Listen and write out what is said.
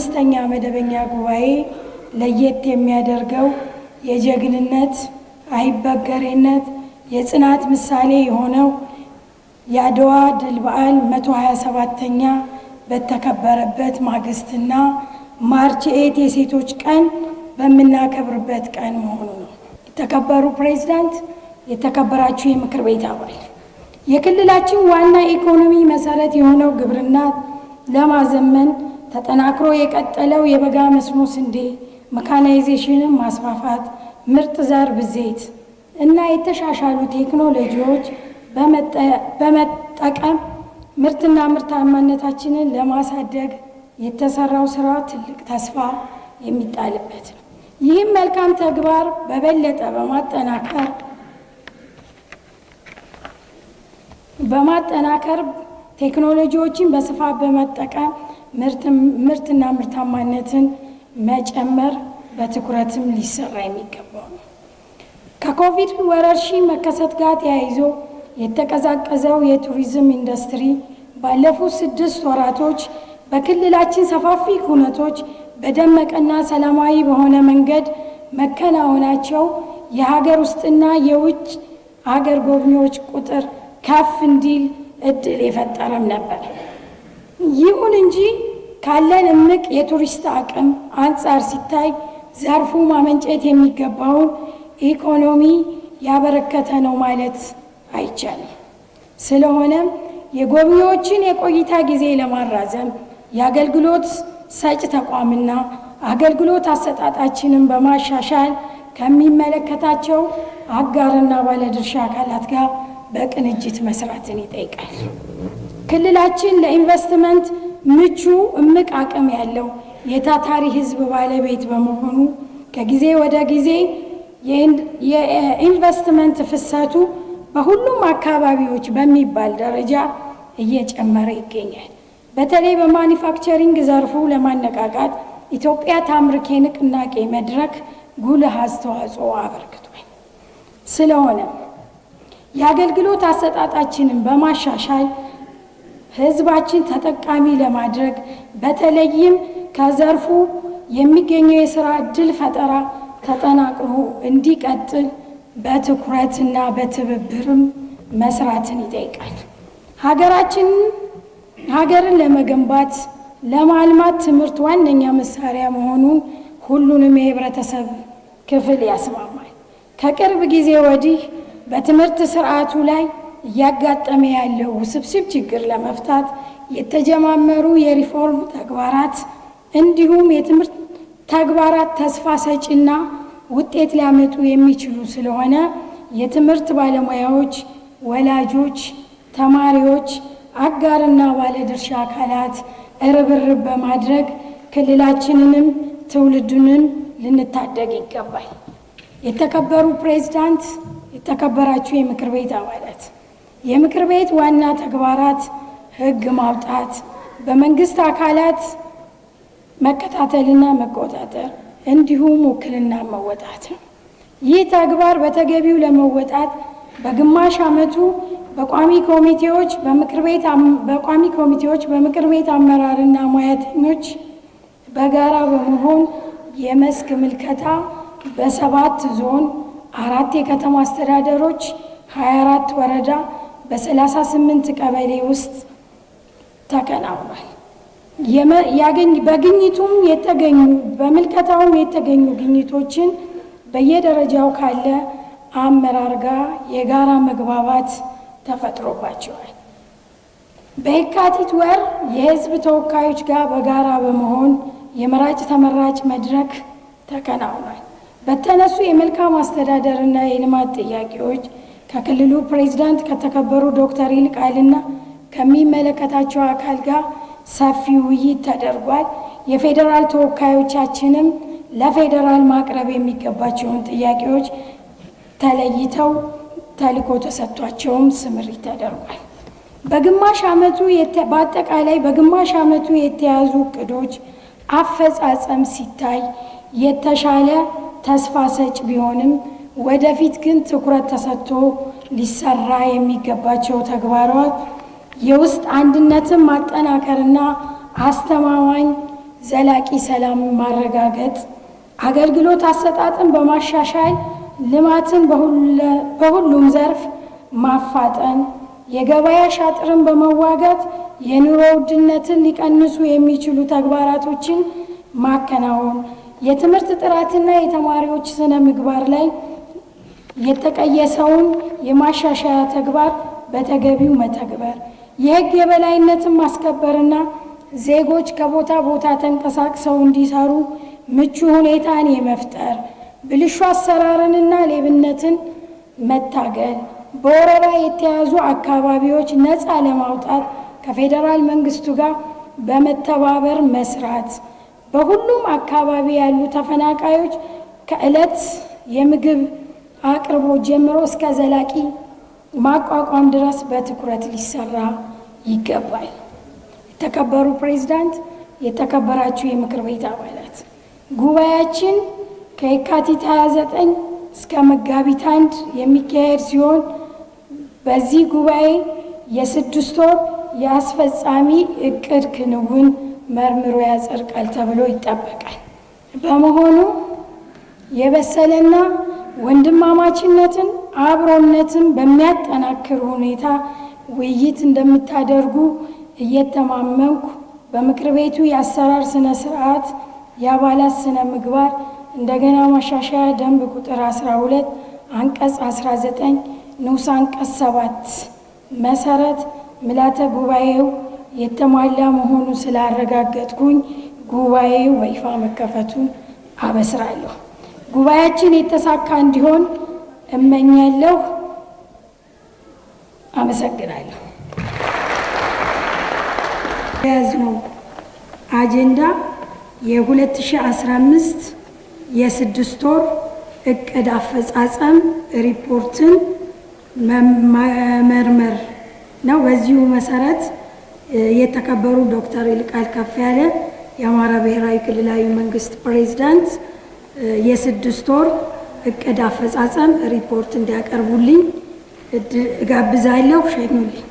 አምስተኛ መደበኛ ጉባኤ ለየት የሚያደርገው የጀግንነት አይበገሬነት የጽናት ምሳሌ የሆነው የአድዋ ድል በዓል 127ኛ በተከበረበት ማግስትና ማርች 8 የሴቶች ቀን በምናከብርበት ቀን መሆኑ ነው። የተከበሩ ፕሬዝዳንት፣ የተከበራችሁ የምክር ቤት አባል፣ የክልላችን ዋና ኢኮኖሚ መሰረት የሆነው ግብርና ለማዘመን ተጠናክሮ የቀጠለው የበጋ መስኖ ስንዴ መካናይዜሽንን ማስፋፋት፣ ምርጥ ዘር ብዜት እና የተሻሻሉ ቴክኖሎጂዎች በመጠቀም ምርትና ምርታማነታችንን ለማሳደግ የተሰራው ስራ ትልቅ ተስፋ የሚጣልበት ነው። ይህም መልካም ተግባር በበለጠ በማጠናከር ቴክኖሎጂዎችን በስፋት በመጠቀም ምርትና ምርታማነትን መጨመር በትኩረትም ሊሰራ የሚገባው ነው። ከኮቪድ ወረርሽኝ መከሰት ጋር ተያይዞ የተቀዛቀዘው የቱሪዝም ኢንዱስትሪ ባለፉት 6 ወራቶች በክልላችን ሰፋፊ ሁነቶች በደመቀና ሰላማዊ በሆነ መንገድ መከናወናቸው የሀገር ውስጥና የውጭ ሀገር ጎብኚዎች ቁጥር ከፍ እንዲል እድል የፈጠረም ነበር። ይሁን እንጂ ካለን እምቅ የቱሪስት አቅም አንጻር ሲታይ ዘርፉ ማመንጨት የሚገባውን ኢኮኖሚ ያበረከተ ነው ማለት አይቻልም። ስለሆነም የጎብኚዎችን የቆይታ ጊዜ ለማራዘም የአገልግሎት ሰጭ ተቋምና አገልግሎት አሰጣጣችንን በማሻሻል ከሚመለከታቸው አጋርና ባለድርሻ አካላት ጋር በቅንጅት መስራትን ይጠይቃል። ክልላችን ለኢንቨስትመንት ምቹ እምቅ አቅም ያለው የታታሪ ሕዝብ ባለቤት በመሆኑ ከጊዜ ወደ ጊዜ የኢንቨስትመንት ፍሰቱ በሁሉም አካባቢዎች በሚባል ደረጃ እየጨመረ ይገኛል። በተለይ በማኒፋክቸሪንግ ዘርፉ ለማነቃቃት ኢትዮጵያ ታምርክ የንቅናቄ መድረክ ጉልህ አስተዋጽኦ አበርክቷል። ስለሆነ የአገልግሎት አሰጣጣችንን በማሻሻል ህዝባችን ተጠቃሚ ለማድረግ በተለይም ከዘርፉ የሚገኘው የሥራ ዕድል ፈጠራ ተጠናክሮ እንዲቀጥል በትኩረትና በትብብርም መስራትን ይጠይቃል። ሀገርን ለመገንባት ለማልማት ትምህርት ዋነኛ መሳሪያ መሆኑን ሁሉንም የህብረተሰብ ክፍል ያስማማል። ከቅርብ ጊዜ ወዲህ በትምህርት ስርዓቱ ላይ እያጋጠመ ያለው ውስብስብ ችግር ለመፍታት የተጀማመሩ የሪፎርም ተግባራት እንዲሁም የትምህርት ተግባራት ተስፋ ሰጪና ውጤት ሊያመጡ የሚችሉ ስለሆነ የትምህርት ባለሙያዎች፣ ወላጆች፣ ተማሪዎች፣ አጋርና ባለድርሻ አካላት ርብርብ በማድረግ ክልላችንንም ትውልዱንም ልንታደግ ይገባል። የተከበሩ ፕሬዝዳንት፣ የተከበራችሁ የምክር ቤት አባላት፣ የምክር ቤት ዋና ተግባራት ህግ ማውጣት፣ በመንግስት አካላት መከታተልና መቆጣጠር እንዲሁም ውክልና መወጣት ነው። ይህ ተግባር በተገቢው ለመወጣት በግማሽ ዓመቱ በቋሚ ኮሚቴዎች በምክር ቤት አመራርና ሙያተኞች በጋራ በመሆን የመስክ ምልከታ በ7 ዞን 4 የከተማ አስተዳደሮች 24 ወረዳ በ38 ቀበሌ ውስጥ ተከናውኗል። በግኝቱም በምልከታውም የተገኙ ግኝቶችን በየደረጃው ካለ አመራር ጋር የጋራ መግባባት ተፈጥሮባቸዋል። በየካቲት ወር የህዝብ ተወካዮች ጋር በጋራ በመሆን የመራጭ ተመራጭ መድረክ ተከናውኗል። በተነሱ የመልካም አስተዳደርና የልማት ጥያቄዎች ከክልሉ ፕሬዝዳንት ከተከበሩ ዶክተር ይልቃልና ከሚመለከታቸው አካል ጋር ሰፊ ውይይት ተደርጓል። የፌዴራል ተወካዮቻችንም ለፌዴራል ማቅረብ የሚገባቸውን ጥያቄዎች ተለይተው ተልዕኮ ተሰጥቷቸውም ስምሪት ተደርጓል። በአጠቃላይ በግማሽ ዓመቱ የተያዙ እቅዶች አፈጻጸም ሲታይ የተሻለ ተስፋ ሰጭ ቢሆንም ወደፊት ግን ትኩረት ተሰጥቶ ሊሰራ የሚገባቸው ተግባራት የውስጥ አንድነትን ማጠናከርና አስተማማኝ ዘላቂ ሰላም ማረጋገጥ፣ አገልግሎት አሰጣጥን በማሻሻል ልማትን በሁሉም ዘርፍ ማፋጠን፣ የገበያ ሻጥርን በመዋጋት የኑሮ ውድነትን ሊቀንሱ የሚችሉ ተግባራቶችን ማከናወን፣ የትምህርት ጥራትና የተማሪዎች ስነ ምግባር ላይ የተቀየሰውን የማሻሻያ ተግባር በተገቢው መተግበር፣ የሕግ የበላይነትን ማስከበርና ዜጎች ከቦታ ቦታ ተንቀሳቅሰው እንዲሰሩ ምቹ ሁኔታን የመፍጠር፣ ብልሹ አሰራርንና ሌብነትን መታገል፣ በወረራ የተያዙ አካባቢዎች ነፃ ለማውጣት ከፌዴራል መንግስቱ ጋር በመተባበር መስራት፣ በሁሉም አካባቢ ያሉ ተፈናቃዮች ከዕለት የምግብ አቅርቦት ጀምሮ እስከ ዘላቂ ማቋቋም ድረስ በትኩረት ሊሰራ ይገባል። የተከበሩ ፕሬዝዳንት፣ የተከበራችሁ የምክር ቤት አባላት፣ ጉባኤያችን ከየካቲት 29 እስከ መጋቢት 1 የሚካሄድ ሲሆን በዚህ ጉባኤ የ6 ወር የአስፈጻሚ እቅድ ክንውን መርምሮ ያጸድቃል ተብሎ ይጠበቃል። በመሆኑ የበሰለና ወንድማማችነትን አብሮነትን በሚያጠናክር ሁኔታ ውይይት እንደምታደርጉ እየተማመንኩ በምክር ቤቱ የአሰራር ስነ ስርዓት የአባላት ስነ ምግባር እንደገና ማሻሻያ ደንብ ቁጥር 12 አንቀጽ 19 ንዑስ አንቀጽ 7 መሰረት ምልዓተ ጉባኤው የተሟላ መሆኑን ስላረጋገጥኩኝ ጉባኤው በይፋ መከፈቱን አበስራለሁ። ጉባኤያችን የተሳካ እንዲሆን እመኛለሁ። አመሰግናለሁ። የያዝነው አጀንዳ የ2015 የ6 ወር እቅድ አፈጻጸም ሪፖርትን መመርመር ነው። በዚሁ መሰረት የተከበሩ ዶክተር ይልቃል ከፈያለ የአማራ ብሔራዊ ክልላዊ መንግስት ፕሬዝዳንት የ6 ወር እቅድ አፈጻጸም ሪፖርት እንዲያቀርቡልኝ እጋብዛለሁ። ሸኙልኝ።